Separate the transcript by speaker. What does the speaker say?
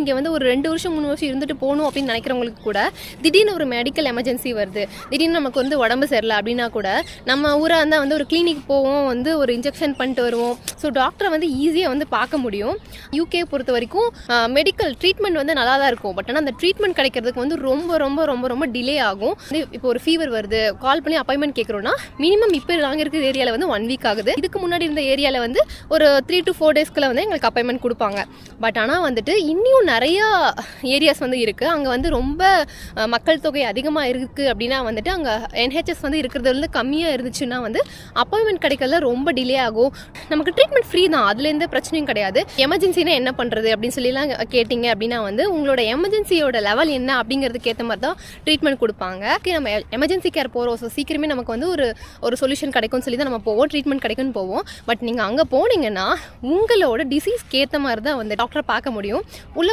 Speaker 1: இங்கே வந்து ஒரு 2 வருஷம் 3 வருஷம் இருந்துட்டு போகணும் அப்படின்னு நினைக்கிறவங்களுக்கு கூட திடீர்னு ஒரு மெடிக்கல் எமர்ஜென்சி வருது, திடீர்னு நமக்கு வந்து உடம்பு சரியில்லை அப்படின்னா கூட நம்ம ஊராக இருந்தால் வந்து ஒரு கிளினிக் போவோம், வந்து ஒரு இன்ஜெக்ஷன் பண்ணிட்டு வருவோம். ஸோ டாக்டரை வந்து ஈஸியாக வந்து பார்க்க முடியும். யூகே பொறுத்த வரைக்கும் மெடிக்கல் ட்ரீட்மெண்ட் வந்து நல்லா தான் இருக்கும். பட் ஆனால் அந்த ட்ரீட்மெண்ட் கிடைக்கிறதுக்கு வந்து ரொம்ப ரொம்ப ரொம்ப ரொம்ப டிலே ஆகும். இப்போ ஒரு ஃபீவர் வருது, கால் பண்ணி அப்பாயின்மெண்ட் கேட்குறோன்னா மினிமம் இப்போ நாங்கள் இருக்கிற ஏரியாவில் வந்து 1 வீக் ஆகுது. இதுக்கு முன்னாடி இருந்த ஏரியாவில் வந்து ஒரு 3 to 4 டேஸ்க்குள்ள வந்து எங்களுக்கு அப்பாயின்மெண்ட் கொடுப்பாங்க. பட் ஆனால் வந்துட்டு இன்னும் நிறையா ஏரியாஸ் வந்து இருக்குது. அங்கே வந்து ரொம்ப மக்கள் தொகை அதிகமாக இருக்குது அப்படின்னா வந்துட்டு அங்கே NHS வந்து இருக்கிறது வந்து கம்மியாக இருந்துச்சுன்னா வந்து அப்பாயின்மெண்ட் கிடைக்கிறதுல ரொம்ப டிலே ஆகும். நமக்கு ட்ரீட்மெண்ட் ஃப்ரீ தான், அதுல எந்த பிரச்சனையும் கிடையாது. எமர்ஜென்சினா என்ன பண்ணுறது அப்படின்னு சொல்லிலாம் கேட்டிங்க அப்படின்னா வந்து உங்களோட எமர்ஜென்சியோட லெவல் என்ன அப்படிங்கிறதுக்கு ஏற்ற மாதிரி தான் ட்ரீட்மெண்ட் கொடுப்பாங்க. நம்ம எமர்ஜென்சி கேர் போகிறோம், ஸோ சீக்கிரமே நமக்கு வந்து ஒரு சொல்யூஷன் கிடைக்கும்னு சொல்லி தான் நம்ம போவோம், ட்ரீட்மெண்ட் கிடைக்கும்னு போவோம். பட் நீங்கள் அங்கே போனீங்கன்னா உங்களோட டிசீஸ்க்கு ஏற்ற மாதிரி தான் வந்து டாக்டரை பார்க்க முடியும். உள்ள